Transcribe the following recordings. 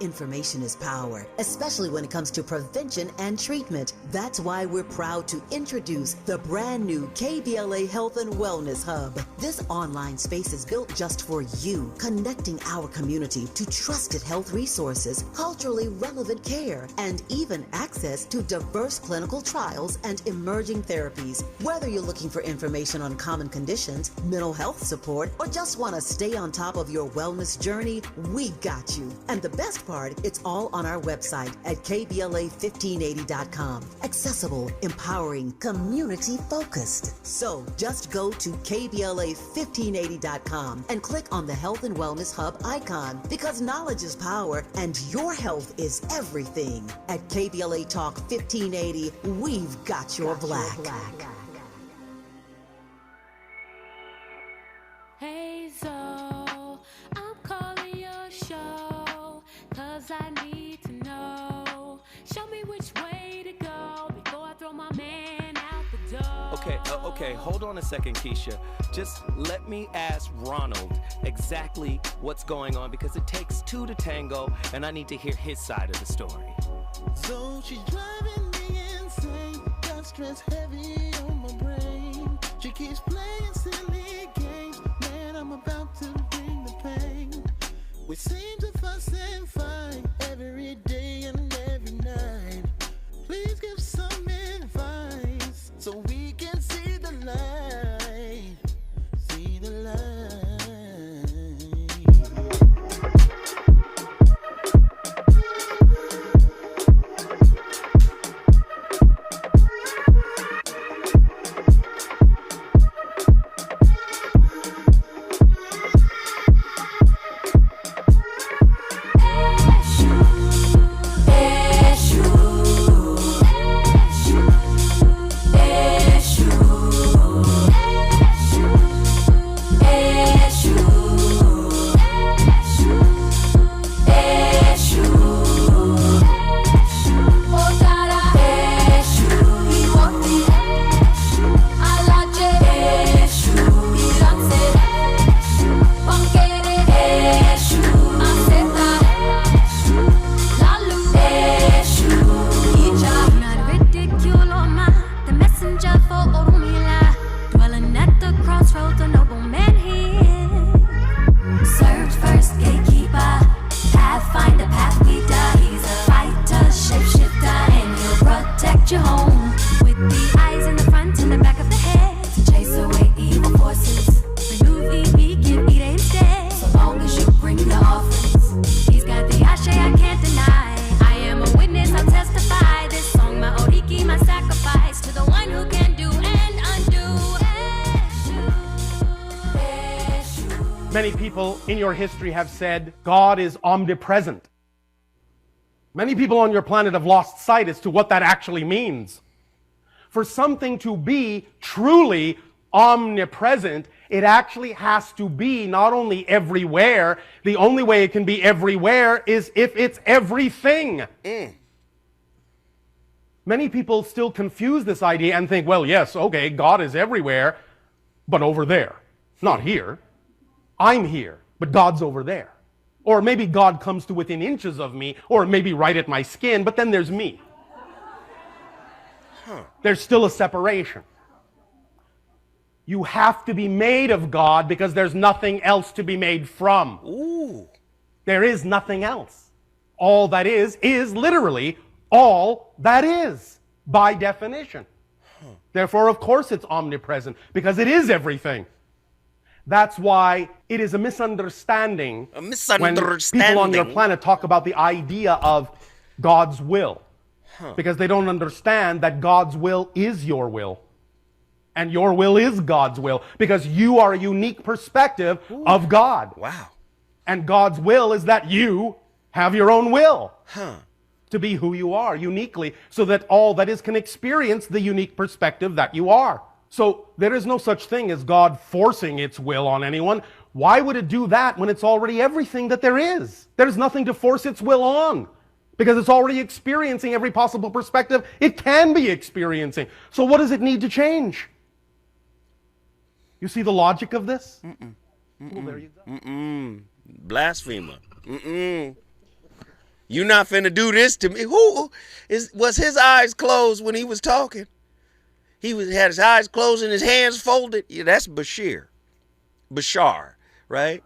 Information is power, especially when it comes to prevention and treatment. That's why we're proud to introduce the brand new KBLA Health and Wellness Hub. This online space is built just for you, connecting our community to trusted health resources, culturally relevant care, and even access to diverse clinical trials and emerging therapies. Whether you're looking for information on common conditions, mental health support, or just want to stay on top of your wellness journey, we got you. And the best part, it's all on our website at KBLA1580.com. Accessible, empowering, community focused. So just go to KBLA1580.com and click on the Health and Wellness Hub icon, because knowledge is power and your health is everything. At KBLA Talk 1580, we've got your black. Hey, so I'm calling your show, 'cause I need to know. Show me which way to go before I throw my man out the door. Okay, hold on a second, Keisha. Just let me ask Ronald exactly what's going on, because it takes two to tango, and I need to hear his side of the story. So she's driving me insane, got stress heavy on my brain. She keeps playing silly games, man, I'm about to bring the pain. We seem to fuss and fight every day and every night. Please give some advice so we can see the light. See the light. Many people in your history have said God is omnipresent. Many people on your planet have lost sight as to what that actually means. For something to be truly omnipresent, it actually has to be not only everywhere, the only way it can be everywhere is if it's everything. Many people still confuse this idea and think, well, yes, okay, God is everywhere, but over there, not here. I'm here, but God's over there. Or maybe God comes to within inches of me, or maybe right at my skin, but then there's me. There's still a separation. You have to be made of God because there's nothing else to be made from. Ooh. There is nothing else. All that is literally all that is, by definition. Therefore, of course, it's omnipresent, because it is everything. That's why it is a misunderstanding when people on your planet talk about the idea of God's will. Because they don't understand that God's will is your will. And your will is God's will. Because you are a unique perspective of God. Wow. And God's will is that you have your own will. To be who you are uniquely, so that all that is can experience the unique perspective that you are. So there is no such thing as God forcing its will on anyone. Why would it do that when it's already everything that there is? There's nothing to force its will on, because it's already experiencing every possible perspective it can be experiencing. So what does it need to change? You see the logic of this? Well, there you go. Blasphemer. You not finna do this to me. Who was his eyes closed when he was talking? Had his eyes closed and his hands folded. Yeah, that's Bashar, right?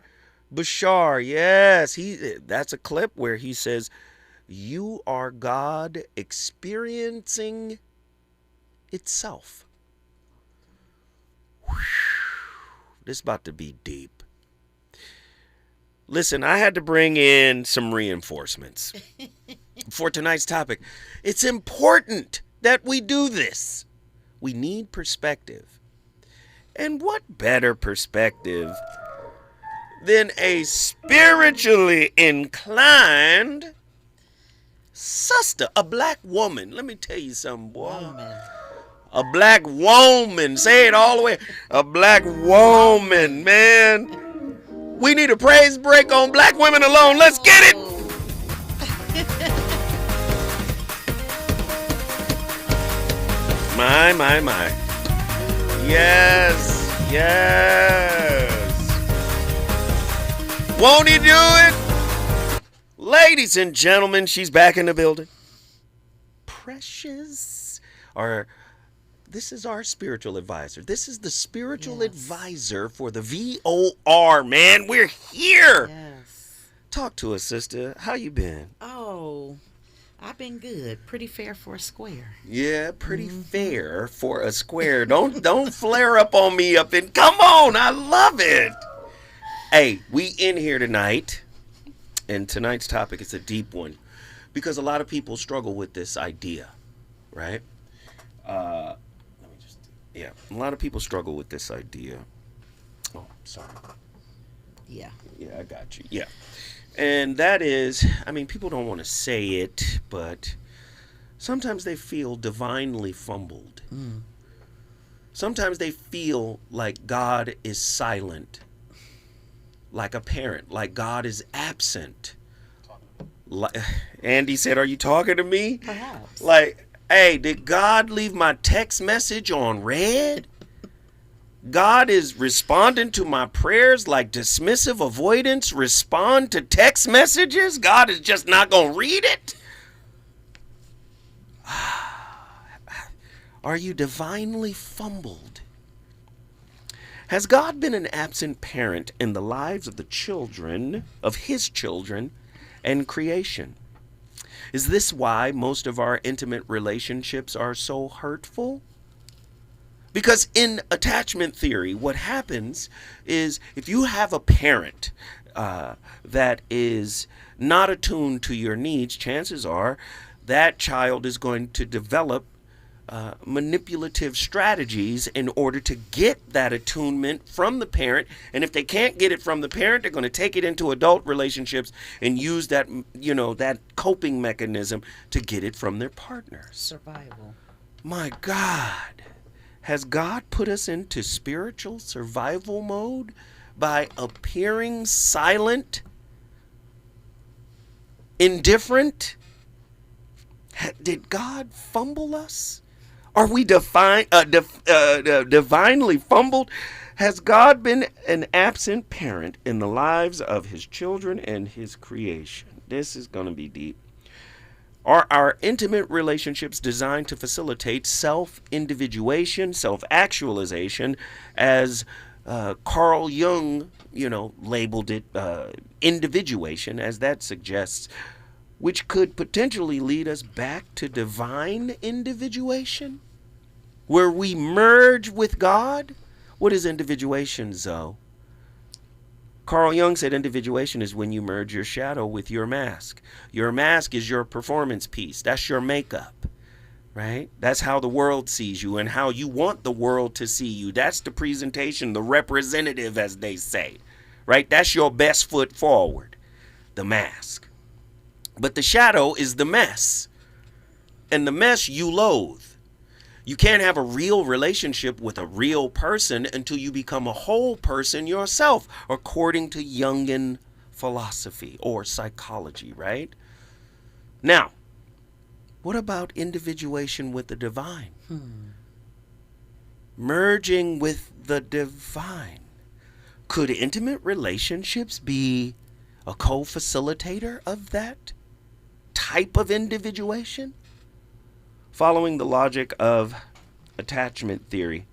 Bashar, yes. That's a clip where he says, "You are God experiencing itself." Whew. This is about to be deep. Listen, I had to bring in some reinforcements for tonight's topic. It's important that we do this. We need perspective. And what better perspective than a spiritually inclined sister, a black woman. Let me tell you something, boy. Woman. A black woman. Say it all the way. A black woman, man. We need a praise break on black women alone. Let's get it. My. Yes. Won't he do it? Ladies and gentlemen, she's back in the building. Precious. This is our spiritual advisor. This is the spiritual advisor for the VOR, man. We're here. Yes. Talk to us, sister. How you been? Oh, I've been good. Pretty fair for a square. Yeah, pretty fair for a square. Don't flare up on me up in. Come on, I love it. Hey, we in here tonight, and tonight's topic is a deep one because a lot of people struggle with this idea, right? Yeah, a lot of people struggle with this idea. Oh, sorry. Yeah. Yeah, I got you. Yeah. And that is, I mean, people don't want to say it, but sometimes they feel divinely fumbled. Sometimes they feel like God is silent, like a parent, like God is absent. Andy said, "Are you talking to me?" Perhaps. Like, hey, did God leave my text message on red? God is responding to my prayers like dismissive avoidance respond to text messages? God is just not going to read it? Are you divinely fumbled? Has God been an absent parent in the lives of the children, of his children, and creation? Is this why most of our intimate relationships are so hurtful? Because in attachment theory, what happens is if you have a parent that is not attuned to your needs, chances are that child is going to develop manipulative strategies in order to get that attunement from the parent. And if they can't get it from the parent, they're going to take it into adult relationships and use that, that coping mechanism to get it from their partners. Survival. My God, has God put us into spiritual survival mode by appearing silent, indifferent? Did God fumble us? Are we divinely fumbled? Has God been an absent parent in the lives of his children and his creation? This is going to be deep. Are our intimate relationships designed to facilitate self-individuation, self-actualization, as Carl Jung, labeled it individuation, as that suggests, which could potentially lead us back to divine individuation, where we merge with God? What is individuation, Zoe? Carl Jung said individuation is when you merge your shadow with your mask. Your mask is your performance piece. That's your makeup, right? That's how the world sees you and how you want the world to see you. That's the presentation, the representative, as they say, right? That's your best foot forward, the mask. But the shadow is the mess, and the mess you loathe. You can't have a real relationship with a real person until you become a whole person yourself, according to Jungian philosophy or psychology, right? Now, what about individuation with the divine? Merging with the divine. Could intimate relationships be a co-facilitator of that? type of individuation? Following the logic of attachment theory,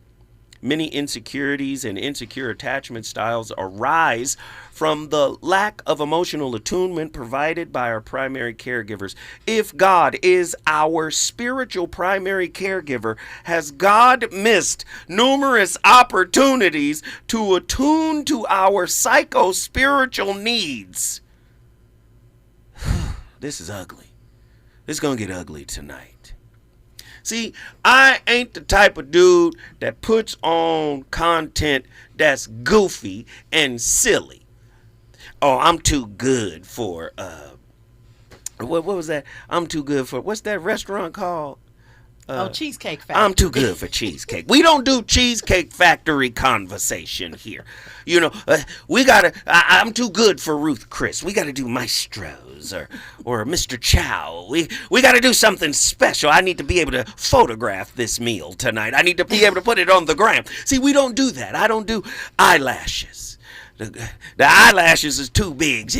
many insecurities and insecure attachment styles arise from the lack of emotional attunement provided by our primary caregivers. If God is our spiritual primary caregiver, has God missed numerous opportunities to attune to our psycho-spiritual needs? This is ugly. It's going to get ugly tonight. See, I ain't the type of dude that puts on content that's goofy and silly. Oh, I'm too good for, what was that? I'm too good for, what's that restaurant called? Cheesecake Factory. I'm too good for cheesecake. We don't do Cheesecake Factory conversation here. You know, I'm too good for Ruth Chris. We got to do Maestro's or Mr. Chow. We got to do something special. I need to be able to photograph this meal tonight. I need to be able to put it on the gram. See, we don't do that. I don't do eyelashes. The eyelashes is too big.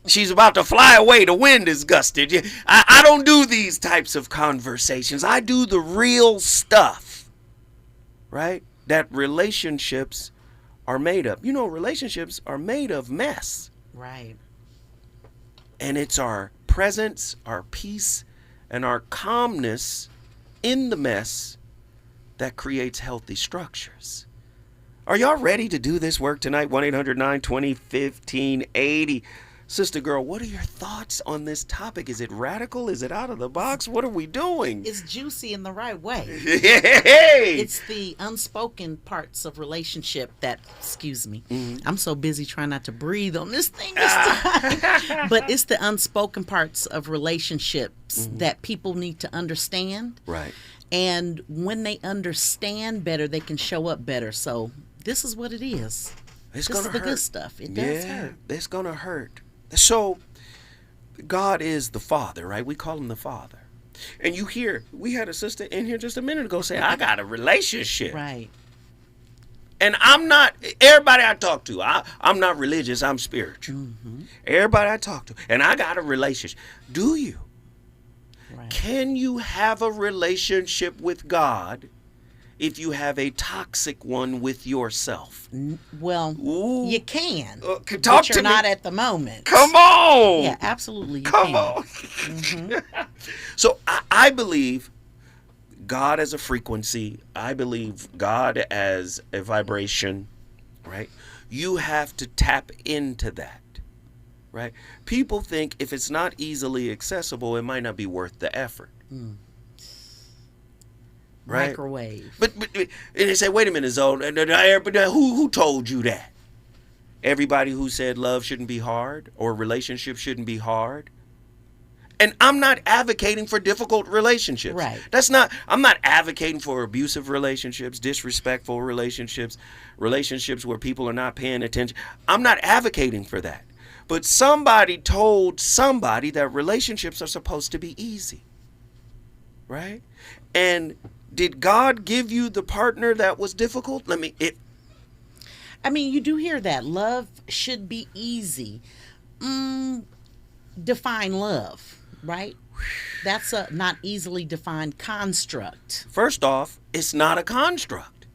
She's about to fly away. The wind is gusted. I don't do these types of conversations. I do the real stuff, right? That relationships are made of. You know, relationships are made of mess. Right. And it's our presence, our peace, and our calmness in the mess that creates healthy structures. Are y'all ready to do this work tonight? 1-800-920-1580. Sister girl, what are your thoughts on this topic? Is it radical? Is it out of the box? What are we doing? It's juicy in the right way. Hey! It's the unspoken parts of relationship that, excuse me, I'm so busy trying not to breathe on this thing this time. But it's the unspoken parts of relationships that people need to understand. Right. And when they understand better, they can show up better. So this is what it is. It's this gonna is the hurt. good stuff. It does hurt. It's going to hurt. So God is the Father, right? We call him the Father. And you hear, we had a sister in here just a minute ago say, I got a relationship. Right. And I'm not, everybody I talk to, I'm not religious, I'm spiritual. Everybody I talk to, and I got a relationship. Do you? Right. Can you have a relationship with God if you have a toxic one with yourself? Well, Ooh. you can. Talk but to you're me. not at the moment. Come on. Yeah, absolutely. You Come can. on. So I believe God as a frequency. I believe God as a vibration, right? You have to tap into that, right? People think if it's not easily accessible, it might not be worth the effort. Right? Microwave. But and they say, wait a minute, Zoe, who told you that? Everybody who said love shouldn't be hard or relationships shouldn't be hard. And I'm not advocating for difficult relationships. Right. I'm not advocating for abusive relationships, disrespectful relationships, relationships where people are not paying attention. I'm not advocating for that. But somebody told somebody that relationships are supposed to be easy. Right? And did God give you the partner that was difficult? I mean, you do hear that. Love should be easy. Define love, right? That's a not easily defined construct. First off, it's not a construct.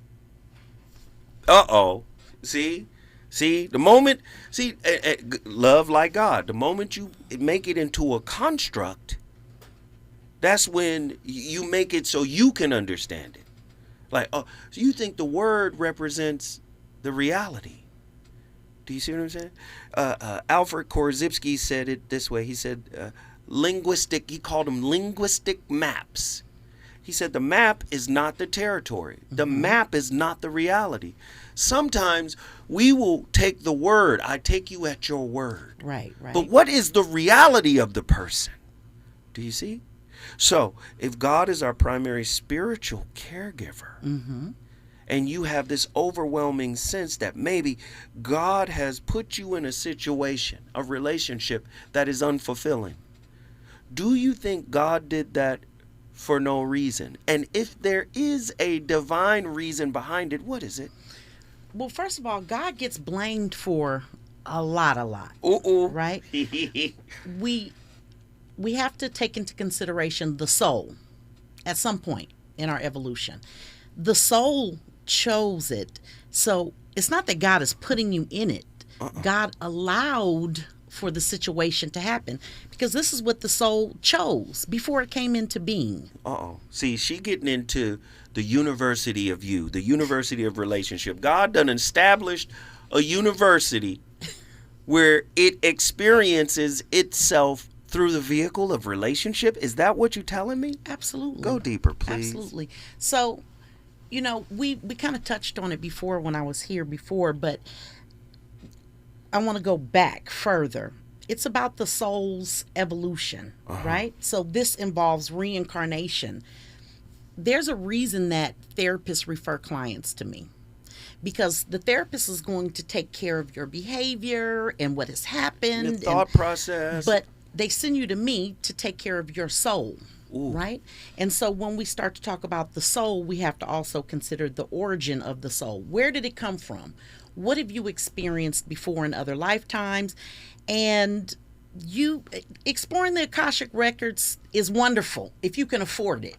Uh-oh. See, the moment, love like God, the moment you make it into a construct, that's when you make it so you can understand it. Like, so you think the word represents the reality. Do you see what I'm saying? Alfred Korzybski said it this way. He said, he called them linguistic maps. He said the map is not the territory. The map is not the reality. Sometimes we will take the word, I take you at your word. Right. But what is the reality of the person? Do you see? So if God is our primary spiritual caregiver, and you have this overwhelming sense that maybe God has put you in a situation, a relationship that is unfulfilling, do you think God did that for no reason? And if there is a divine reason behind it, what is it? Well, first of all, God gets blamed for a lot. Uh-oh. Right? we have to take into consideration the soul at some point in our evolution. The soul chose it. So it's not that God is putting you in it. God allowed for the situation to happen because this is what the soul chose before it came into being. See, she getting into the university of you, the university of relationship. God done established a university where it experiences itself through the vehicle of relationship. Is that what you're telling me? Absolutely. Go deeper, please. Absolutely. So, you know, we kind of touched on it before when I was here before, but I want to go back further. It's about the soul's evolution, right? So this involves reincarnation. There's a reason that therapists refer clients to me, because the therapist is going to take care of your behavior and what has happened. The thought process. But they send you to me to take care of your soul. Ooh. Right? And so when we start to talk about the soul, we have to also consider the origin of the soul. Where did it come from? What have you experienced before in other lifetimes? And you exploring the Akashic records is wonderful if you can afford it.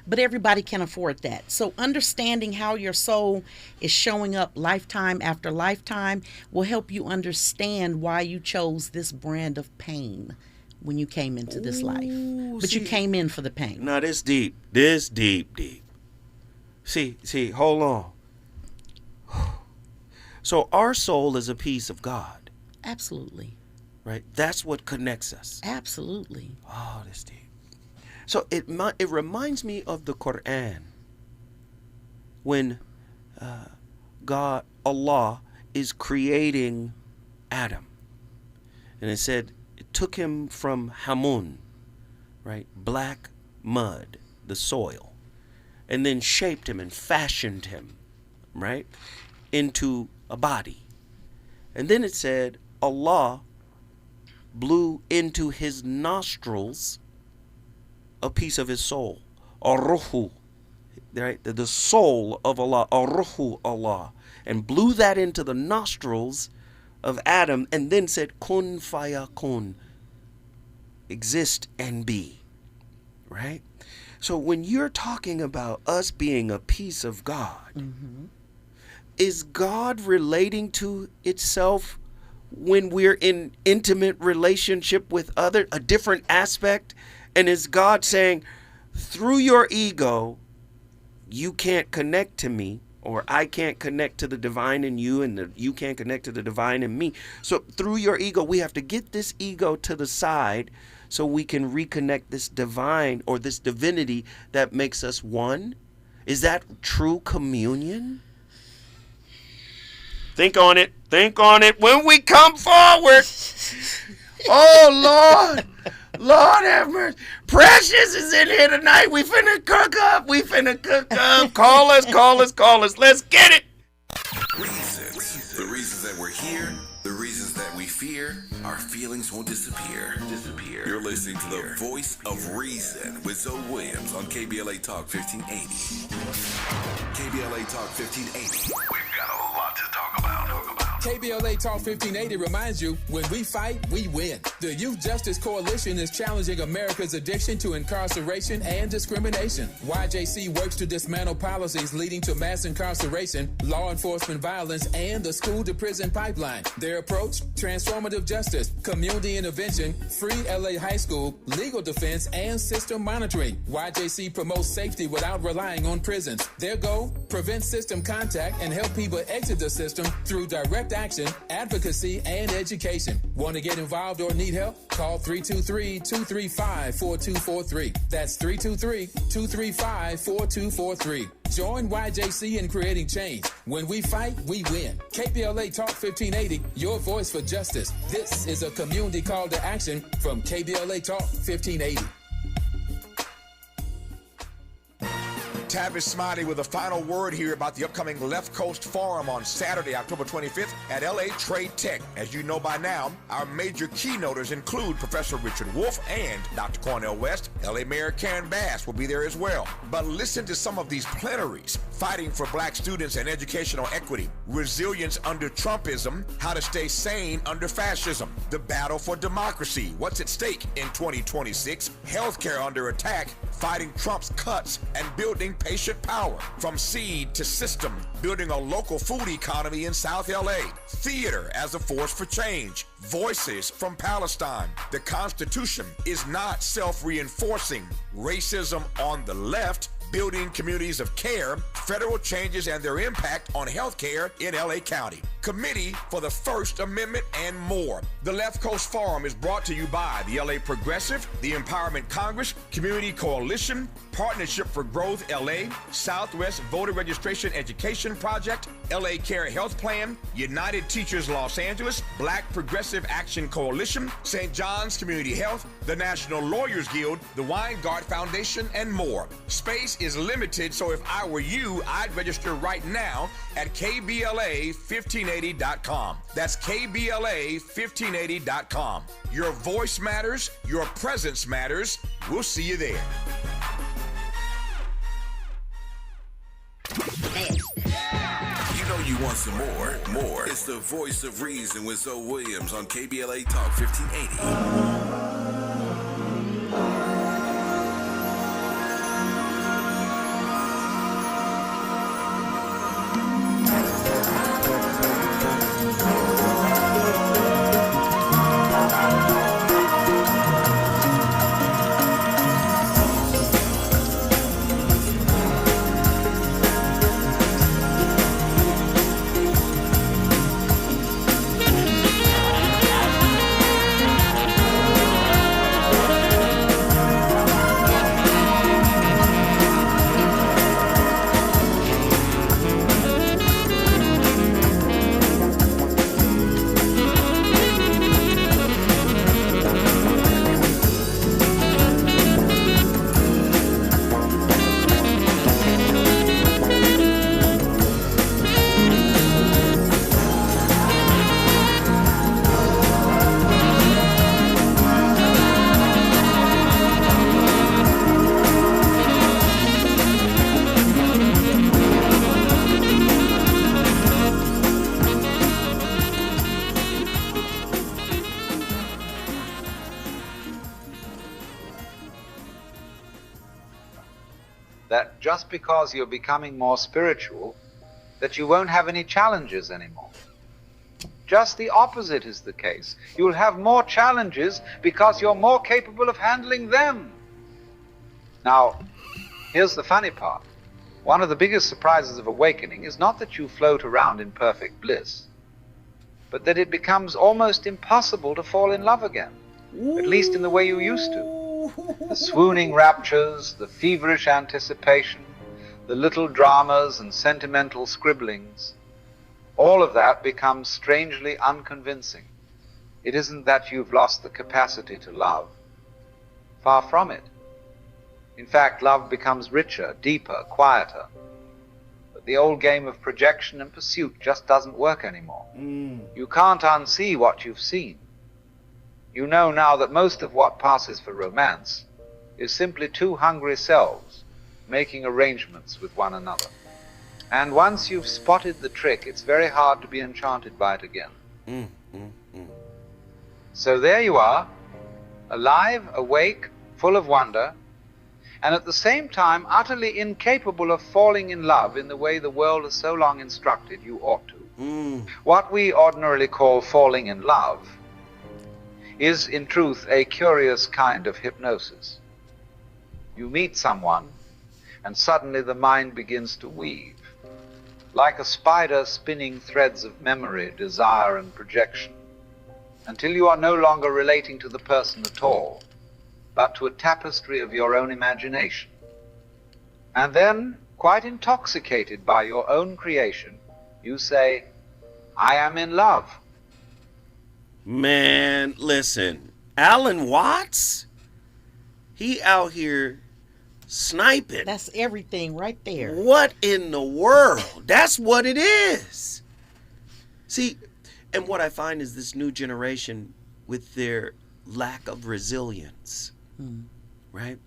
But everybody can afford that. So understanding how your soul is showing up lifetime after lifetime will help you understand why you chose this brand of pain when you came into this life. But you came in for the pain. No, this deep. This deep. See, hold on. So our soul is a piece of God. Absolutely. Right? That's what connects us. Absolutely. Oh, this deep. So it reminds me of the Quran when God, Allah, is creating Adam. And it said it took him from Hamun, right? Black mud, the soil, and then shaped him and fashioned him, right, into a body. And then it said Allah blew into his nostrils a piece of his soul, ar-ruhu, right? The soul of Allah, ar-ruhu Allah, and blew that into the nostrils of Adam, and then said, kun fayakun, exist and be, right? So when you're talking about us being a piece of God, is God relating to itself when we're in intimate relationship with a different aspect? And is God saying, through your ego, you can't connect to me, or I can't connect to the divine in you, and you can't connect to the divine in me. So through your ego, we have to get this ego to the side so we can reconnect this divine or this divinity that makes us one? Is that true communion? Think on it. Think on it when we come forward. Oh, Lord. Lord have mercy. Precious is in here tonight. We finna cook up. Call us. Let's get it. Reasons. The reasons that we're here, the reasons that we fear, our feelings won't disappear. You're listening to the voice of reason with Zoe Williams on KBLA Talk 1580. KBLA Talk 1580. We've got a lot to talk about. KBLA Talk 1580 reminds you, when we fight, we win. The Youth Justice Coalition is challenging America's addiction to incarceration and discrimination. YJC works to dismantle policies leading to mass incarceration, law enforcement violence, and the school-to-prison pipeline. Their approach, transformative justice, community intervention, free LA high school, legal defense, and system monitoring. YJC promotes safety without relying on prisons. Their goal, prevent system contact and help people exit the system through direct action, advocacy, and education. Want to get involved or need help? Call 323-235-4243. That's 323-235-4243. Join YJC in creating change. When we fight, we win. KBLA Talk 1580, your voice for justice. This is a community call to action from KBLA Talk 1580. Tavis Smiley with a final word here about the upcoming Left Coast Forum on Saturday, October 25th at LA Trade Tech. As you know by now, our major keynoters include Professor Richard Wolff and Dr. Cornel West. LA Mayor Karen Bass will be there as well. But listen to some of these plenaries: fighting for black students and educational equity, resilience under Trumpism, how to stay sane under fascism, the battle for democracy, what's at stake in 2026, healthcare under attack, fighting Trump's cuts, and building patient power from seed to system, building a local food economy in South LA, theater as a force for change, voices from Palestine. The Constitution is not self-reinforcing, racism on the left, building communities of care, federal changes and their impact on healthcare in LA County, Committee for the First Amendment, and more. The Left Coast Forum is brought to you by the LA Progressive, the Empowerment Congress, Community Coalition, Partnership for Growth LA, Southwest Voter Registration Education Project, LA Care Health Plan, United Teachers Los Angeles, Black Progressive Action Coalition, St. John's Community Health, the National Lawyers Guild, the Weingart Foundation, and more. Space is limited, so if I were you, I'd register right now at KBLA1580.com. That's KBLA1580.com. Your voice matters, your presence matters. We'll see you there. You know you want some more. It's the Voice of Reason with Zoe Williams on KBLA Talk 1580. That just because you're becoming more spiritual, that you won't have any challenges anymore. Just the opposite is the case. You'll have more challenges because you're more capable of handling them. Now, here's the funny part. One of the biggest surprises of awakening is not that you float around in perfect bliss, but that it becomes almost impossible to fall in love again, at least in the way you used to. The swooning raptures, the feverish anticipation, the little dramas and sentimental scribblings, all of that becomes strangely unconvincing. It isn't that you've lost the capacity to love. Far from it. In fact, love becomes richer, deeper, quieter. But the old game of projection and pursuit just doesn't work anymore. You can't unsee what you've seen. You know now that most of what passes for romance is simply two hungry selves making arrangements with one another. And once you've spotted the trick, it's very hard to be enchanted by it again. So there you are, alive, awake, full of wonder, and at the same time utterly incapable of falling in love in the way the world has so long instructed you ought to. What we ordinarily call falling in love is in truth a curious kind of hypnosis. You meet someone, and suddenly the mind begins to weave, like a spider spinning threads of memory, desire, and projection, until you are no longer relating to the person at all, but to a tapestry of your own imagination. And then, quite intoxicated by your own creation, you say, I am in love. Man, listen, Alan Watts, he out here sniping. That's everything right there. What in the world? That's what it is. See, and what I find is this new generation with their lack of resilience, right?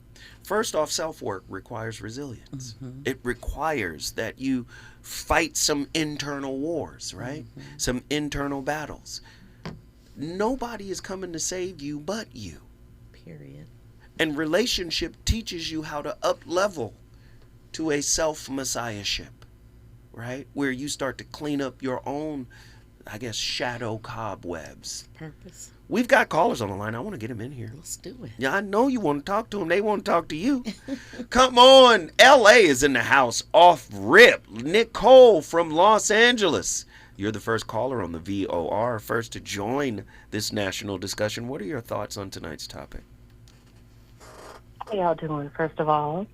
First off, self-work requires resilience. It requires that you fight some internal wars, right? Some internal battles. Nobody is coming to save you but you. Period. And relationship teaches you how to up-level to a self-messiahship, right? Where you start to clean up your own, I guess, shadow cobwebs. Purpose. We've got callers on the line. I want to get them in here. Let's do it. Yeah, I know you want to talk to them. They want to talk to you. Come on. LA is in the house off rip. Nicole from Los Angeles. You're the first caller on the VOR, first to join this national discussion. What are your thoughts on tonight's topic? How y'all doing, first of all?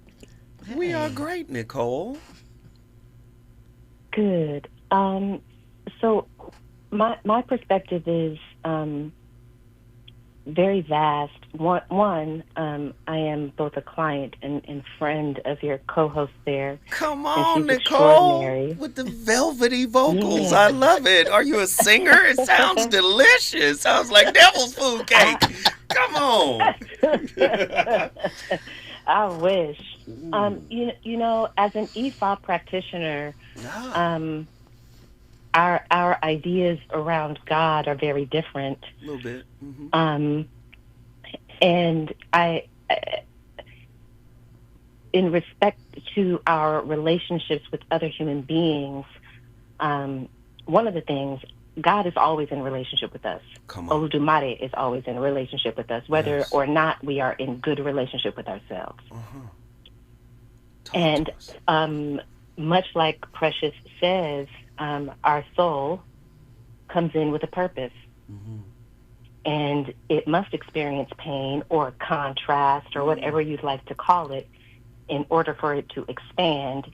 We are great, Nicole. Good. So my perspective is very vast. One, I am both a client and friend of your co-host there. Come and on, she's Nicole, extraordinary. with the velvety vocals. Yeah. I love it. Are you a singer? It sounds delicious. Sounds like devil's food cake. Come on. I wish. You know, as an EFA practitioner, our ideas around God are very different. A little bit. And I, in respect to our relationships with other human beings, one of the things, God is always in relationship with us. Oludumare is always in a relationship with us, whether or not we are in good relationship with ourselves. And much like Precious says, our soul comes in with a purpose. And it must experience pain or contrast or whatever you'd like to call it in order for it to expand.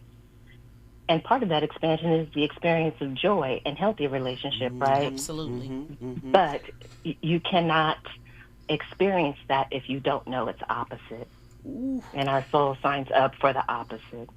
And part of that expansion is the experience of joy and healthy relationship, right? Absolutely. But you cannot experience that if you don't know its opposite. And our soul signs up for the opposite.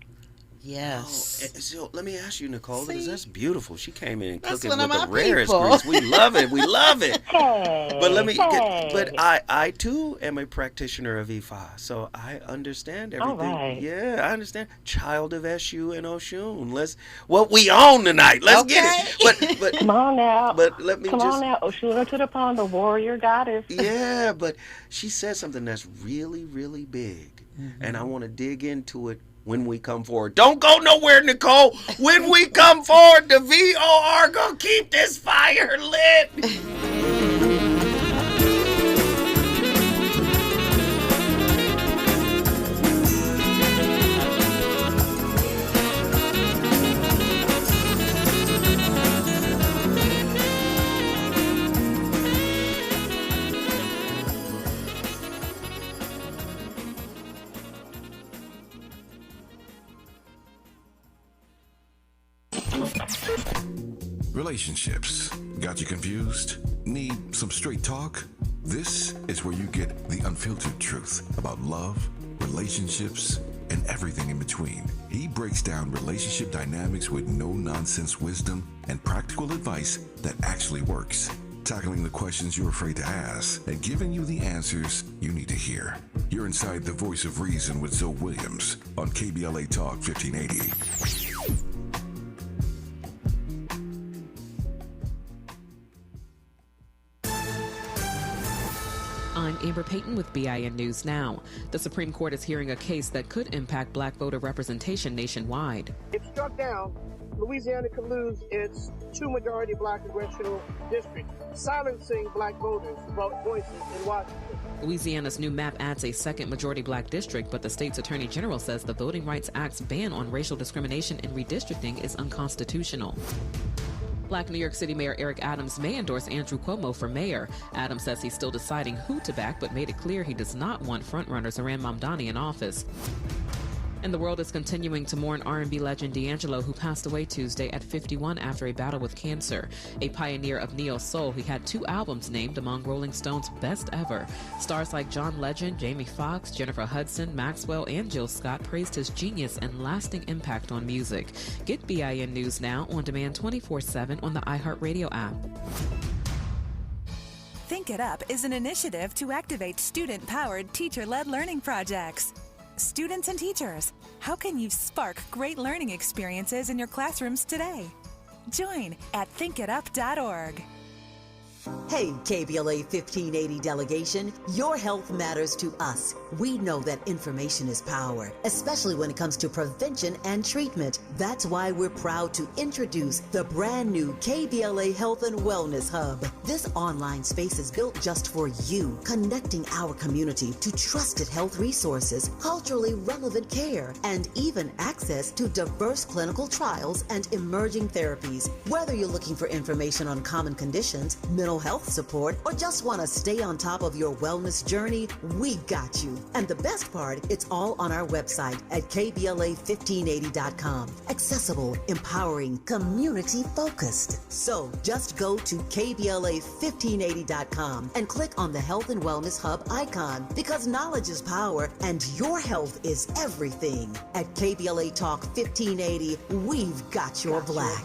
Yes. Oh, so let me ask you, Nicole, because See? that's beautiful. She came in and That's cooking one with of the my rarest people. grease. We love it. We love it. Hey, But let me hey. but I too am a practitioner of Ifa, so I understand everything. All right. Yeah, I understand. Child of Eshu and Oshun. Let's what we on tonight. Let's get it. But Come on now. But let me Come just on now. Oshuna to the pond, the warrior goddess. yeah, but she said something that's really, really big. And I want to dig into it when we come forward. Don't go nowhere, Nicole. When we come forward, the VOR gonna keep this fire lit. Relationships. Got you confused? Need some straight talk? This is where you get the unfiltered truth about love, relationships, and everything in between. He breaks down relationship dynamics with no-nonsense wisdom and practical advice that actually works. Tackling the questions you're afraid to ask and giving you the answers you need to hear. You're inside the Voice of Reason with Zoe Williams on KBLA Talk 1580. I'm Amber Payton with BIN News Now. The Supreme Court is hearing a case that could impact black voter representation nationwide. If struck down, Louisiana could lose its 2 majority black congressional districts, silencing black voters' voices in Washington. Louisiana's new map adds a second majority black district, but the state's attorney general says the Voting Rights Act's ban on racial discrimination in redistricting is unconstitutional. Black New York City Mayor Eric Adams may endorse Andrew Cuomo for mayor. Adams says he's still deciding who to back, but made it clear he does not want frontrunners Zohran Mamdani in office. And the world is continuing to mourn R&B legend D'Angelo, who passed away Tuesday at 51 after a battle with cancer. A pioneer of neo-soul, he had 2 albums named among Rolling Stone's best ever. Stars like John Legend, Jamie Foxx, Jennifer Hudson, Maxwell, and Jill Scott praised his genius and lasting impact on music. Get BIN News now on demand 24/7 on the iHeartRadio app. Think It Up is an initiative to activate student-powered, teacher-led learning projects. Students and teachers, how can you spark great learning experiences in your classrooms today? Join at thinkitup.org. Hey, KBLA 1580 delegation, your health matters to us. We know that information is power, especially when it comes to prevention and treatment. That's why we're proud to introduce the brand new KBLA Health and Wellness Hub. This online space is built just for you, connecting our community to trusted health resources, culturally relevant care, and even access to diverse clinical trials and emerging therapies. Whether you're looking for information on common conditions, mental health support, or just want to stay on top of your wellness journey, we got you. And the best part, it's all on our website at KBLA1580.com. Accessible, empowering, community-focused. So just go to KBLA1580.com and click on the Health and Wellness Hub icon, because knowledge is power and your health is everything. At KBLA Talk 1580, we've got your black.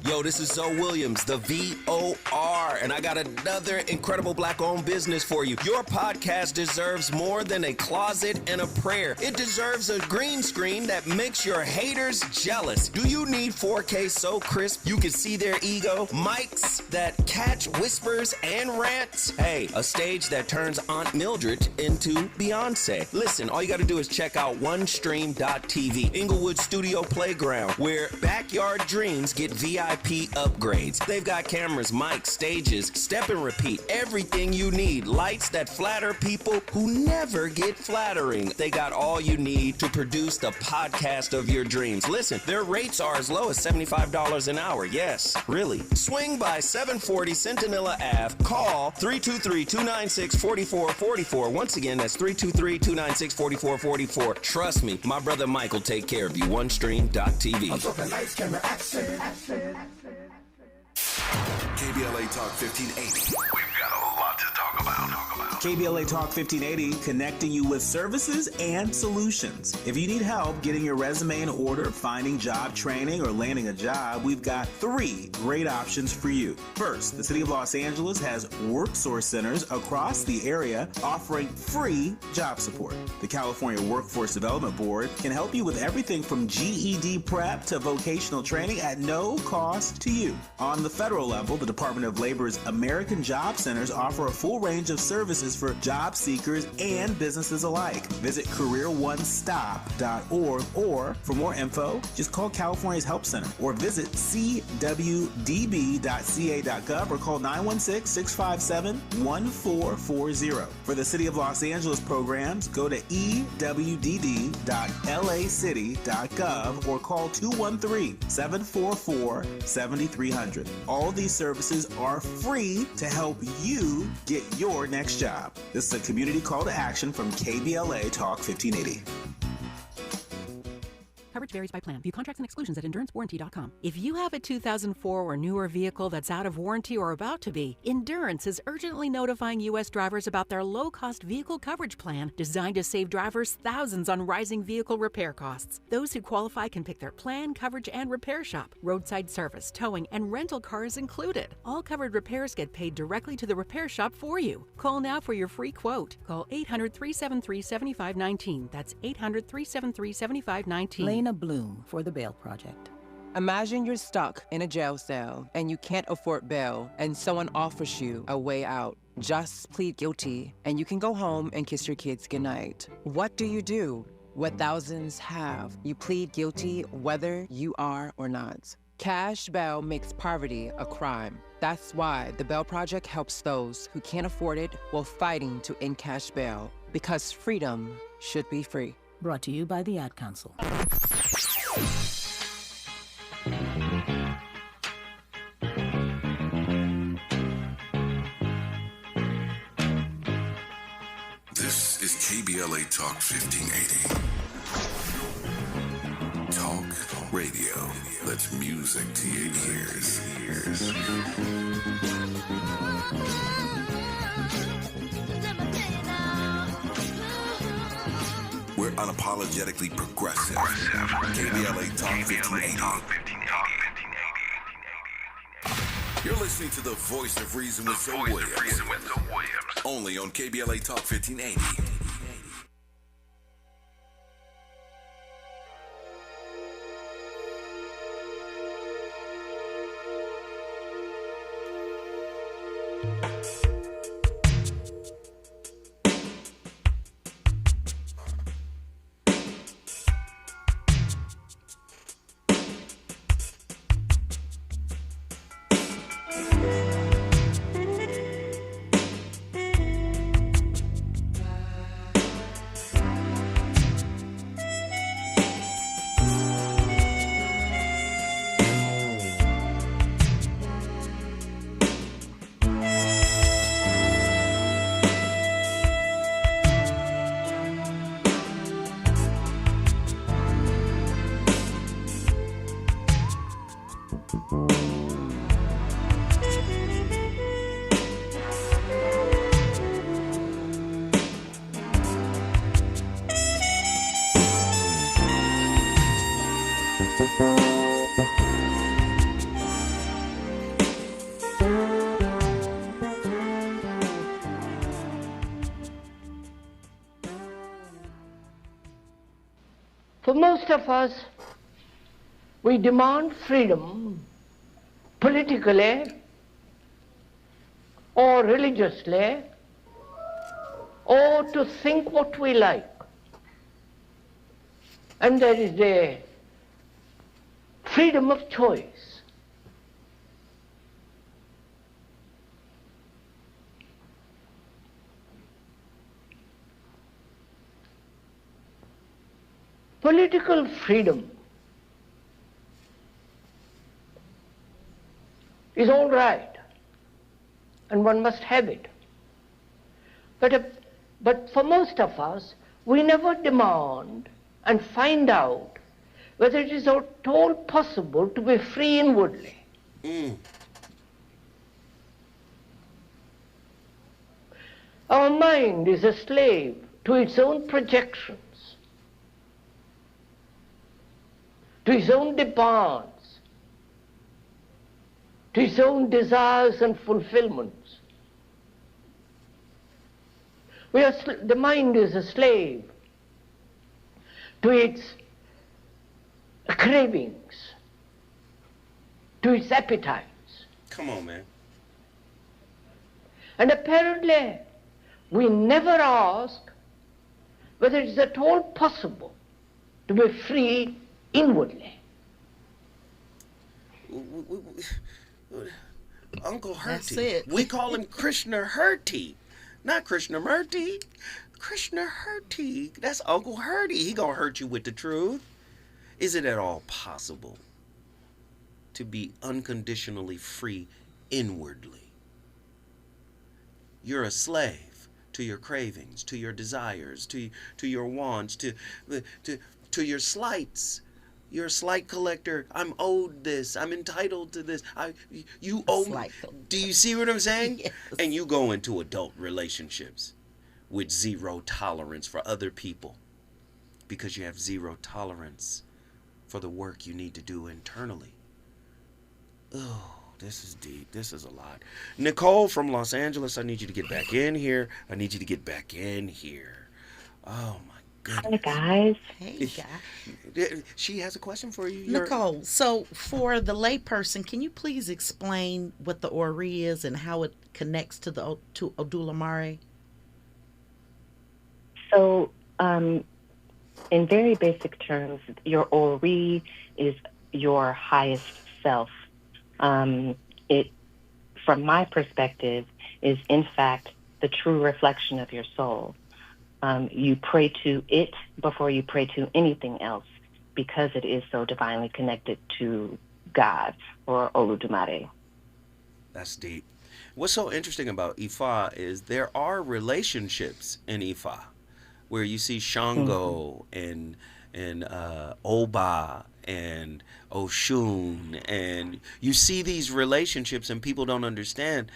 Yo, this is Zoe Williams, the VOR, and I got another incredible black-owned business for you. Your podcast deserves more than a closet and a prayer. It deserves a green screen that makes your haters jealous. Do you need 4K so crisp you can see their ego? Mics that catch whispers and rants? Hey, a stage that turns Aunt Mildred into Beyonce. Listen, all you got to do is check out OneStream.tv, Inglewood Studio Playground, where backyard dreams get VIP upgrades. They've got cameras, mics, stages, step and repeat, everything you need. Lights that flatter people who never get flattering. They got all you need to produce the podcast of your dreams. Listen, their rates are as low as $75 an hour. Yes, really. Swing by 740 Centinela Ave. Call 323-296-4444. Once again, that's 323-296-4444. Trust me, my brother Mike will take care of you. OneStream.tv. I'm talking lights, camera, action. KBLA Talk 1580. We've got a lot to talk about. KBLA Talk 1580, connecting you with services and solutions. If you need help getting your resume in order, finding job training, or landing a job, we've got 3 great options for you. First, the City of Los Angeles has WorkSource centers across the area offering free job support. The California Workforce Development Board can help you with everything from GED prep to vocational training at no cost to you. On the federal level, the Department of Labor's American Job Centers offer a full range of services for job seekers and businesses alike. Visit careeronestop.org, or for more info, just call California's Help Center or visit cwdb.ca.gov or call 916-657-1440. For the City of Los Angeles programs, go to ewd.lacity.gov or call 213-744-7300. All these services are free to help you get your next job. This is a community call to action from KBLA Talk 1580. Coverage varies by plan. View contracts and exclusions at EnduranceWarranty.com. If you have a 2004 or newer vehicle that's out of warranty or about to be, Endurance is urgently notifying U.S. drivers about their low-cost vehicle coverage plan designed to save drivers thousands on rising vehicle repair costs. Those who qualify can pick their plan, coverage, and repair shop. Roadside service, towing, and rental cars included. All covered repairs get paid directly to the repair shop for you. Call now for your free quote. Call 800-373-7519. That's 800-373-7519. Lena Bloom for the Bail Project. Imagine you're stuck in a jail cell and you can't afford bail and someone offers you a way out. Just plead guilty and you can go home and kiss your kids goodnight. What do? What thousands have. You plead guilty whether you are or not. Cash bail makes poverty a crime. That's why the Bail Project helps those who can't afford it while fighting to end cash bail. Because freedom should be free. Brought to you by the Ad Council. This is KBLA Talk 1580. Talk radio. That's music to your ears. We're unapologetically progressive. KBLA Talk 1580. You're listening to the voice of reason with Zoe Williams. Only on KBLA Talk 1580. For most of us, we demand freedom politically or religiously or to think what we like. And there is the freedom of choice. Political freedom is all right, and one must have it. But for most of us, we never demand and find out whether it is at all possible to be free inwardly. Our mind is a slave to its own projections, to its own demands, to its own desires and fulfillments. The mind is a slave to its cravings, to its appetites. Come on, man. And apparently, we never ask whether it is at all possible to be free inwardly. Uncle Hurty. That's it. We call him Krishna Hurty, not Krishnamurti. Krishna Hurty. That's Uncle Hurty. He gonna hurt you with the truth. Is it at all possible to be unconditionally free inwardly? You're a slave to your cravings, to your desires, to your wants, to your slights. You're a slight collector. I'm owed this. I'm entitled to this. You owe me. Do you see what I'm saying? Yes. And you go into adult relationships with zero tolerance for other people because you have zero tolerance for the work you need to do internally. Oh, this is deep. This is a lot. Nicole from Los Angeles, I need you to get back in here. Oh, my goodness. Hi, guys. Hey, guys. She has a question for you. Nicole, so for the layperson, can you please explain what the Ori is and how it connects to Odulamare? So, in very basic terms, your Ori is your highest self. It, from my perspective, is in fact the true reflection of your soul. You pray to it before you pray to anything else because it is so divinely connected to God or Oludumare. That's deep. What's so interesting about Ifa is there are relationships in Ifa. where you see Shango and Oba and Oshun, and you see these relationships, and people don't understand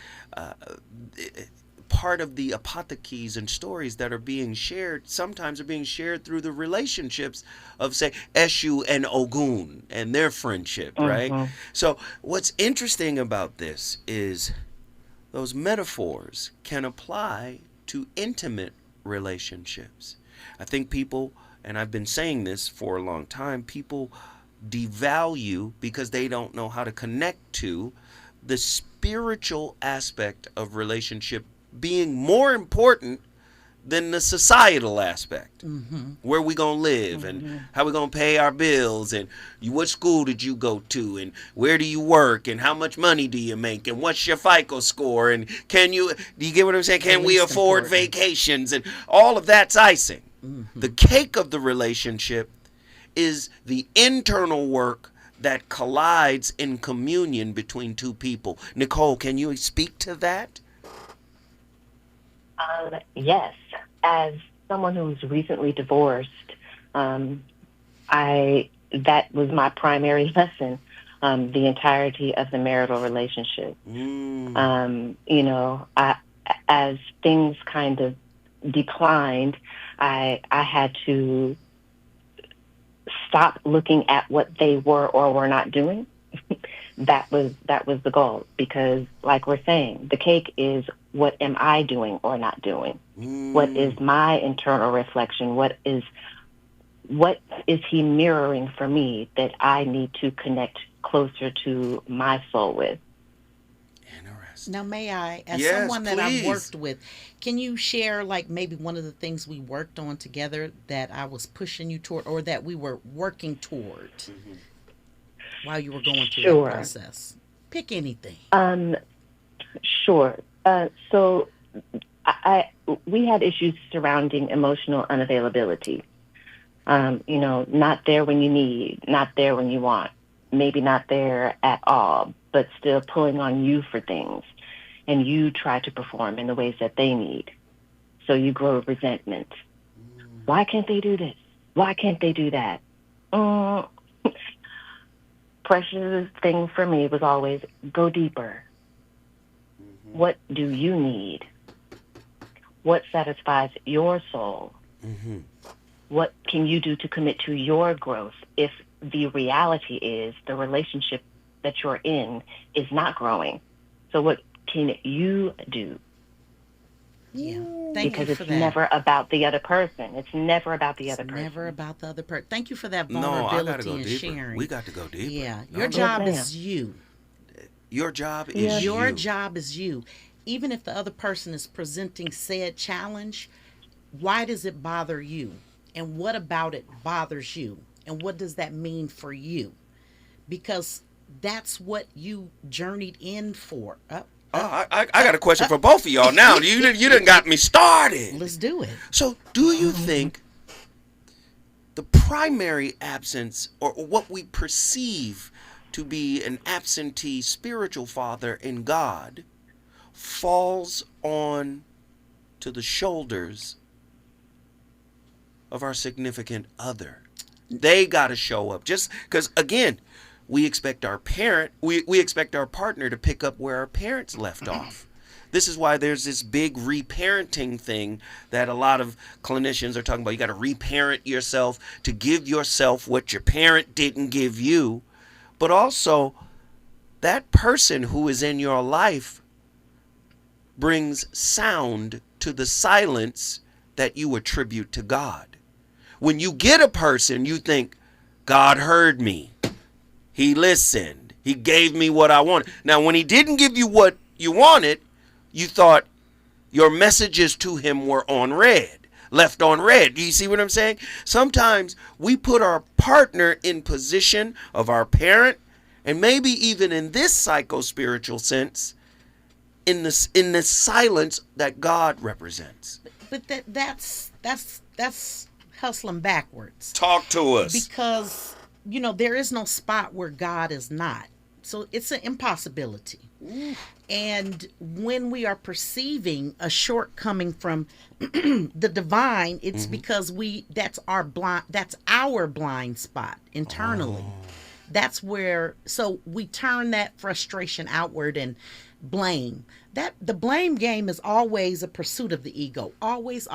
part of the apothekes and stories that are being shared sometimes are being shared through the relationships of, say, Eshu and Ogun and their friendship, right? So what's interesting about this is those metaphors can apply to intimate relationships. I think people, and I've been saying this for a long time, people devalue because they don't know how to connect to the spiritual aspect of relationship being more important than the societal aspect. Where we gonna live and how we gonna pay our bills, and what school did you go to, and where do you work, and how much money do you make, and what's your FICO score, and do you get what I'm saying? Can we afford vacations? And all of that's icing. The cake of the relationship is the internal work that collides in communion between two people. Nicole, can you speak to that? Yes. As someone who's recently divorced, that was my primary lesson, the entirety of the marital relationship. As things kind of declined, I had to stop looking at what they were or were not doing. That was the goal, because like we're saying, the cake is what am I doing or not doing? What is my internal reflection? What is he mirroring for me that I need to connect closer to my soul with? Now, may I, as Yes, someone that I've please. worked with, can you share like maybe one of the things we worked on together that I was pushing you toward, or that we were working toward while you were going through Sure. that process? Pick anything. Sure. So we had issues surrounding emotional unavailability. Not there when you need, not there when you want, maybe not there at all, but still pulling on you for things. And you try to perform in the ways that they need. So you grow resentment. Why can't they do this? Why can't they do that? Precious thing for me was always go deeper. What do you need? What satisfies your soul? What can you do to commit to your growth if the reality is the relationship that you're in is not growing? So what can you do? Yeah. Thank Because you for it's that. never about the other person. It's never about the other person. Never about the other person. Thank you for that No, I gotta vulnerability go and deeper. sharing. We got to go deeper. Yeah. No, Your no. job Yes, is you. Your job is Your you. job is you. Even if the other person is presenting said challenge, why does it bother you? And what about it bothers you? And what does that mean for you? Because that's what you journeyed in for. I got a question for both of y'all now. You done got me started. Let's do it. So do you think the primary absence, or what we perceive to be an absentee spiritual father in God, falls on to the shoulders of our significant other? They got to show up. Just because, again, we expect our parent, we expect our partner to pick up where our parents left off. This is why there's this big reparenting thing that a lot of clinicians are talking about. You got to reparent yourself to give yourself what your parent didn't give you. But also, that person who is in your life brings sound to the silence that you attribute to God. When you get a person, you think, God heard me. He listened. He gave me what I wanted. Now, when he didn't give you what you wanted, you thought your messages to him were on red, left on red. Do you see what I'm saying? Sometimes we put our partner in position of our parent, and maybe even in this psycho-spiritual sense, in the silence that God represents. But that's hustling backwards. Talk to us. Because, there is no spot where God is not. So it's an impossibility. And when we are perceiving a shortcoming from the divine, it's because that's our blind spot internally. That's where, so we turn that frustration outward and blame. That the blame game is always a pursuit of the ego. Always.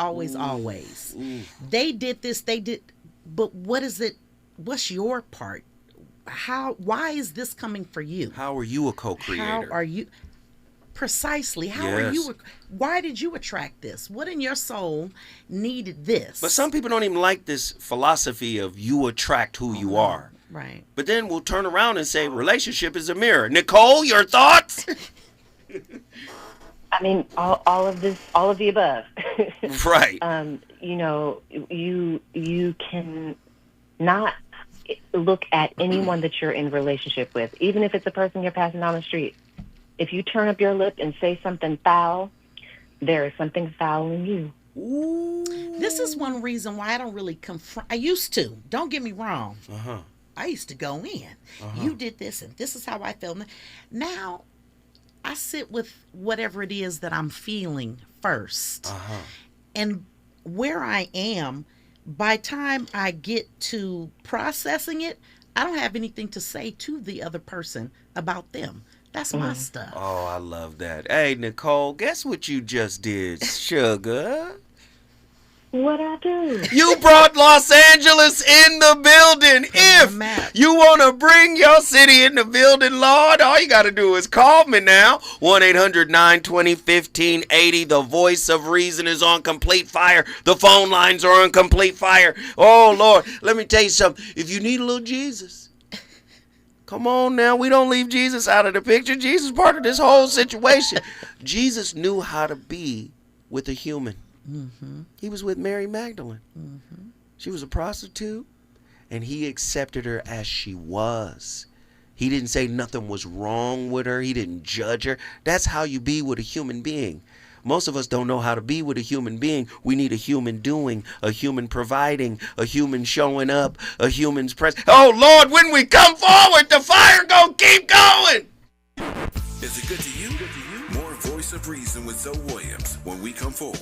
They did this, but what is it? What's your part? Why is this coming for you? How are you a co-creator? How are you? Precisely. How are you? Why did you attract this? What in your soul needed this? But some people don't even like this philosophy of you attract who you are. Right. But then we'll turn around and say relationship is a mirror. Nicole, your thoughts? I mean, all of the above. Right. You know, you can not look at anyone that you're in a relationship with, even if it's a person you're passing down the street. If you turn up your lip and say something foul, there is something foul in you. This is one reason why I don't really confront. I used to. Don't get me wrong. I used to go in. You did this, and this is how I felt. Now, I sit with whatever it is that I'm feeling first. And where I am, by the time I get to processing it, I don't have anything to say to the other person about them. That's my stuff. Oh, I love that. Hey, Nicole, guess what you just did, sugar? What I do? You brought Los Angeles in the building. If you want to bring your city in the building, Lord, all you got to do is call me now. 1-800-920-1580. The voice of reason is on complete fire. The phone lines are on complete fire. Oh, Lord, let me tell you something. If you need a little Jesus, come on now. We don't leave Jesus out of the picture. Jesus is part of this whole situation. Jesus knew how to be with a human. He was with Mary Magdalene. She was a prostitute, and he accepted her as she was. He didn't say nothing was wrong with her. He didn't judge her. That's how you be with a human being. Most of us don't know how to be with a human being. We need a human doing, a human providing, a human showing up, a human's presence. Oh, Lord, when we come forward, the fire gonna keep going. Is it good to you? More Voice of Reason with Zoe Williams when we come forward.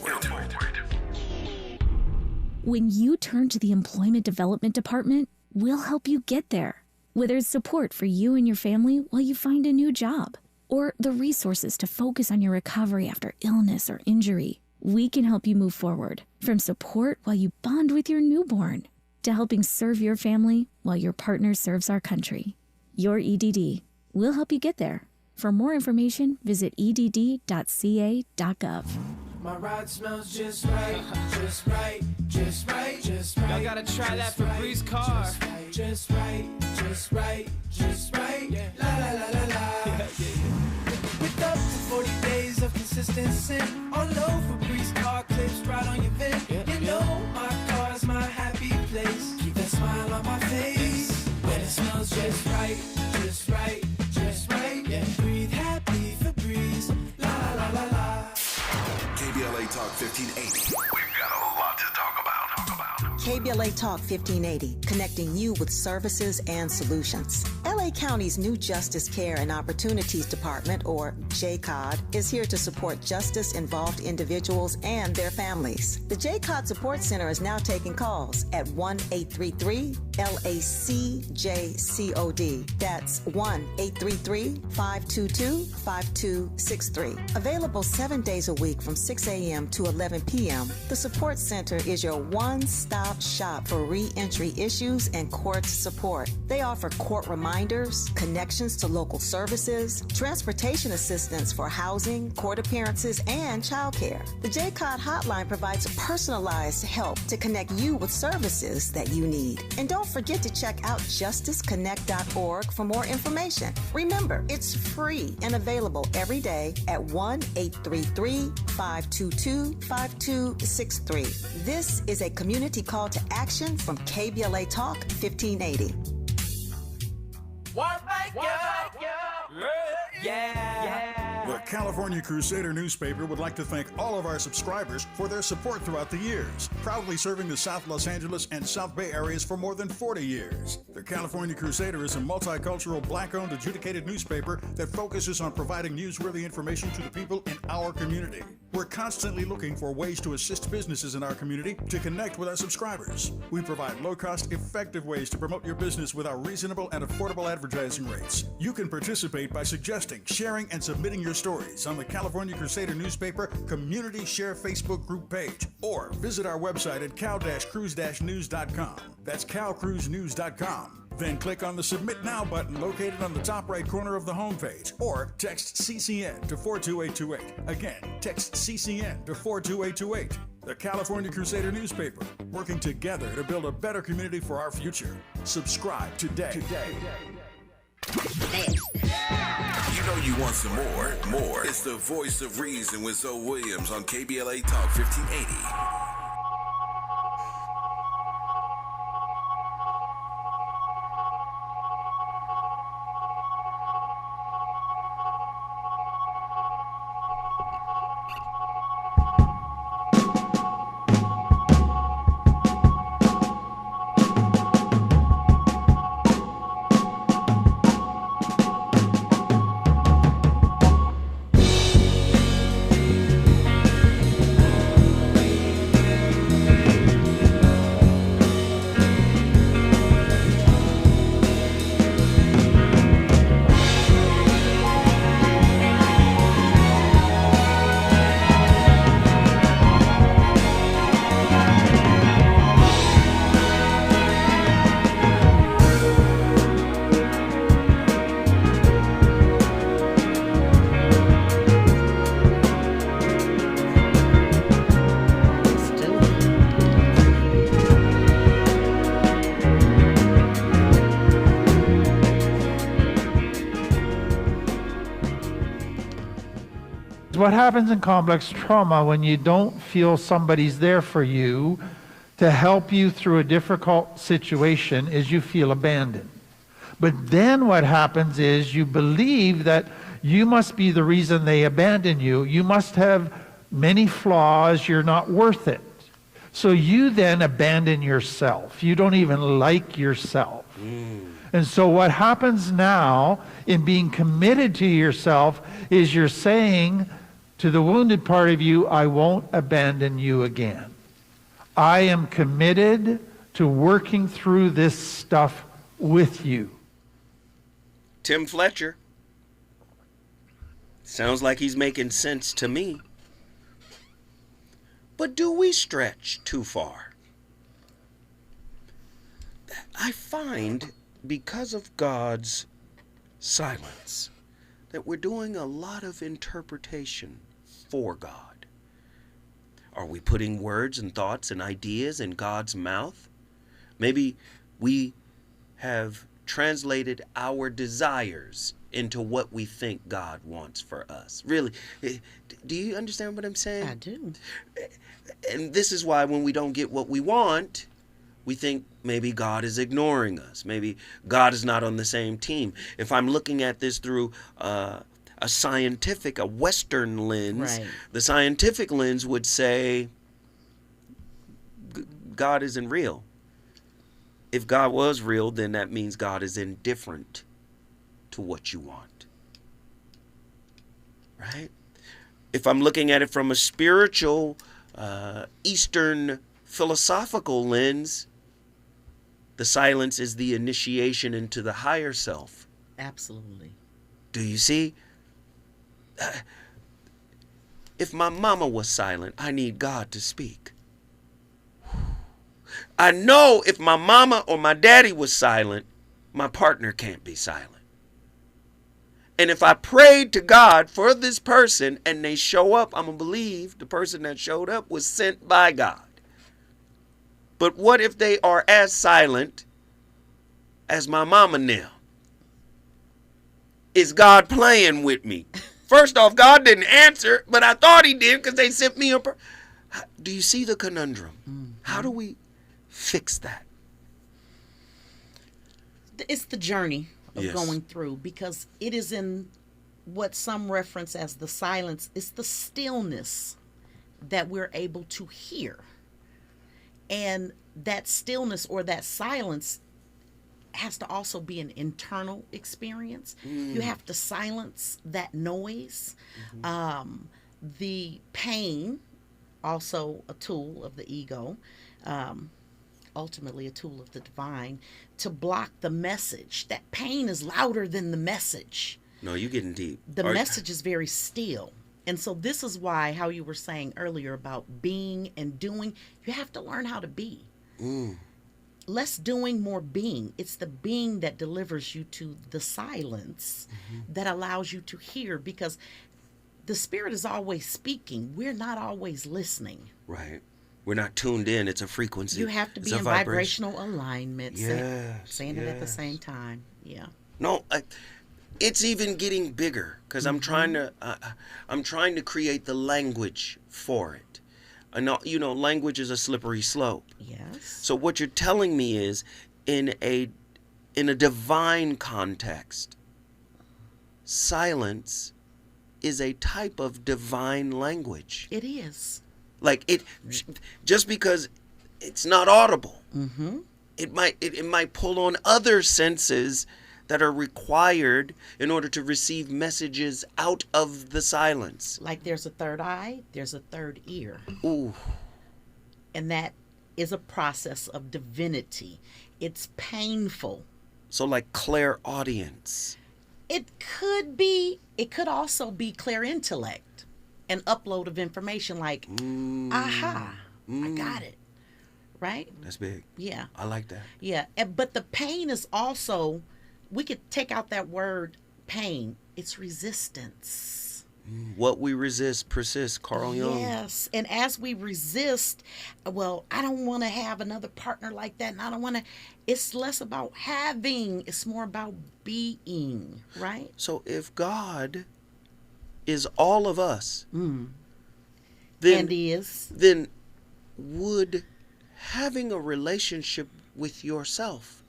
When you turn to the Employment Development Department, we'll help you get there. Whether it's support for you and your family while you find a new job, or the resources to focus on your recovery after illness or injury, we can help you move forward. From support while you bond with your newborn, to helping serve your family while your partner serves our country. Your EDD. We'll help you get there. For more information, visit edd.ca.gov. My ride smells just right, just right, just right, just right. Y'all gotta try that Febreze car. Just right, just right, just right. Yeah. La la la la la. With up to 40 days of consistency, on low Febreze car clips right on your vent. You know my car's my happy place. Keep that smile on my face when it smells just right, just right, just right. Yeah. Breathe happy Febreze. La la la la la. KBLA Talk 1580. We've got a lot to talk about. KBLA Talk 1580, connecting you with services and solutions. LA County's new Justice Care and Opportunities Department, or JCOD, is here to support justice-involved individuals and their families. The JCOD Support Center is now taking calls at 1-833-LACJCOD. That's 1-833-522-5263. Available 7 days a week from 6 a.m. to 11 p.m., the Support Center is your one-stop shop for re-entry issues and court support. They offer court reminders, connections to local services, transportation assistance for housing, court appearances, and childcare. The JCOD hotline provides personalized help to connect you with services that you need. And don't forget to check out justiceconnect.org for more information. Remember, it's free and available every day at 1-833-522-5263. This is a community call to action from KBLA Talk 1580. Yeah. Where California Crusader newspaper would like to thank all of our subscribers for their support throughout the years, proudly serving the South Los Angeles and South Bay areas for more than 40 years. The California Crusader is a multicultural, black-owned, adjudicated newspaper that focuses on providing newsworthy information to the people in our community. We're constantly looking for ways to assist businesses in our community to connect with our subscribers. We provide low-cost, effective ways to promote your business with our reasonable and affordable advertising rates. You can participate by suggesting, sharing, and submitting your stories on the California Crusader newspaper Community Share Facebook group page, or visit our website at cal-cruise-news.com. That's calcruisenews.com. Then click on the Submit Now button located on the top right corner of the homepage, or text CCN to 42828. Again, text CCN to 42828. The California Crusader newspaper, working together to build a better community for our future. Subscribe today. You know you want some more. It's the Voice of Reason with Zoe Williams on KBLA Talk 1580. What happens in complex trauma when you don't feel somebody's there for you to help you through a difficult situation is you feel abandoned. But then what happens is you believe that you must be the reason they abandon you. You must have many flaws. You're not worth it. So you then abandon yourself. You don't even like yourself. And so what happens now in being committed to yourself is you're saying to the wounded part of you, I won't abandon you again. I am committed to working through this stuff with you. Tim Fletcher. Sounds like he's making sense to me. But do we stretch too far? I find, because of God's silence, that we're doing a lot of interpretation for God. Are we putting words and thoughts and ideas in God's mouth? Maybe we have translated our desires into what we think God wants for us. Really, do you understand what I'm saying? I do. And this is why when we don't get what we want, we think maybe God is ignoring us. Maybe God is not on the same team. If I'm looking at this through a Western lens, right, the scientific lens would say God isn't real. If God was real, then that means God is indifferent to what you want. Right? If I'm looking at it from a spiritual, Eastern philosophical lens, the silence is the initiation into the higher self. Absolutely. Do you see? If my mama was silent, I need God to speak. I know if my mama or my daddy was silent, my partner can't be silent. And if I prayed to God for this person and they show up, I'm going to believe the person that showed up was sent by God. But what if they are as silent as my mama now? Is God playing with me? First off, God didn't answer, but I thought he did because they sent me a Do you see the conundrum? Mm-hmm. How do we fix that? It's the journey of going through, because it is in what some reference as the silence. It's the stillness that we're able to hear. And that stillness or that silence has to also be an internal experience. You have to silence that noise. The pain, also a tool of the ego, ultimately a tool of the divine, to block the message. That pain is louder than the message. No, you're getting deep. The message is very still. And so this is why, how you were saying earlier about being and doing, you have to learn how to be. Less doing, more being. It's the being that delivers you to the silence that allows you to hear, because the spirit is always speaking. We're not always listening. Right. We're not tuned in. It's a frequency. You have to be in vibrational alignment. Saying it at the same time. Yeah. No, it's even getting bigger, because I'm trying to create the language for it. You know, language is a slippery slope. Yes. So what you're telling me is, in a divine context, silence is a type of divine language. It is. Like just because it's not audible, it might pull on other senses that are required in order to receive messages out of the silence. Like there's a third eye, there's a third ear. Ooh. And that is a process of divinity. It's painful. So like clairaudience. It could be. It could also be clairintellect, an upload of information like, aha, I got it. Right? That's big. Yeah. I like that. Yeah. But the pain is also, we could take out that word pain. It's resistance. What we resist persists, Carl Jung. Yes. And as we resist, well, I don't want to have another partner like that. And I don't want to, it's less about having, it's more about being, right? So if God is all of us, then would having a relationship with yourself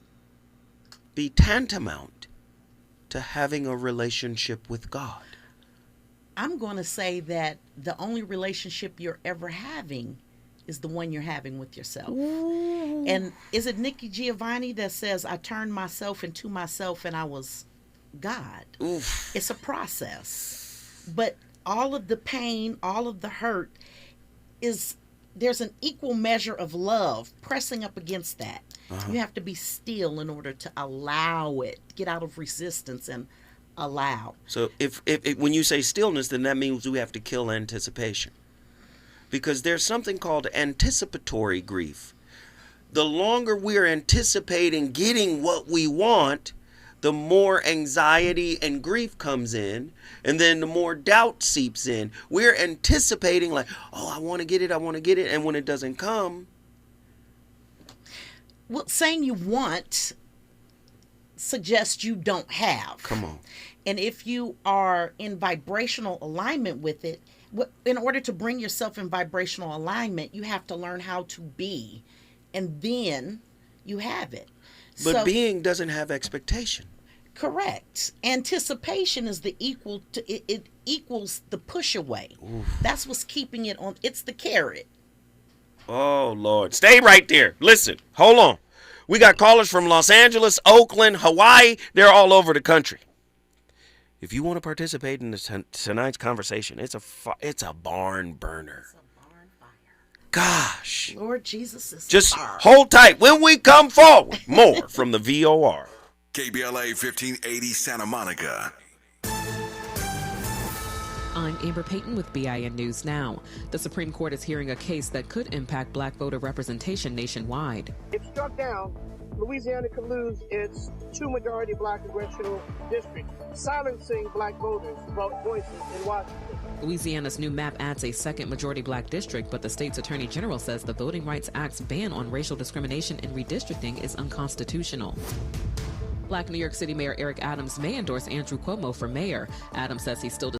be tantamount to having a relationship with God? I'm going to say that the only relationship you're ever having is the one you're having with yourself. Ooh. And is it Nikki Giovanni that says, I turned myself into myself and I was God? Oof. It's a process. But all of the pain, all of the hurt, there's an equal measure of love pressing up against that. You have to be still in order to allow it, get out of resistance and allow. So if when you say stillness, then that means we have to kill anticipation. Because there's something called anticipatory grief. The longer we're anticipating getting what we want, the more anxiety and grief comes in, and then the more doubt seeps in. We're anticipating like, oh, I want to get it, and when it doesn't come. Well, saying you want suggests you don't have. Come on. And if you are in vibrational alignment with it, in order to bring yourself in vibrational alignment, you have to learn how to be, and then you have it. But being doesn't have expectation. Correct. Anticipation is it equals the push away. Oof. That's what's keeping it on. It's the carrot. Oh, Lord. Stay right there. Listen, hold on. We got callers from Los Angeles, Oakland, Hawaii. They're all over the country. If you want to participate in tonight's conversation, it's a barn burner. It's a barn fire. Gosh. Lord Jesus is just hold tight. When we come forward, more from the VOR. KBLA 1580 Santa Monica. I'm Amber Payton with BIN News Now. The Supreme Court is hearing a case that could impact black voter representation nationwide. If struck down, Louisiana could lose its 2 majority black congressional districts, silencing black voters' voices in Washington. Louisiana's new map adds a second majority black district, but the state's attorney general says the Voting Rights Act's ban on racial discrimination in redistricting is unconstitutional. Black New York City Mayor Eric Adams may endorse Andrew Cuomo for mayor. Adams says he still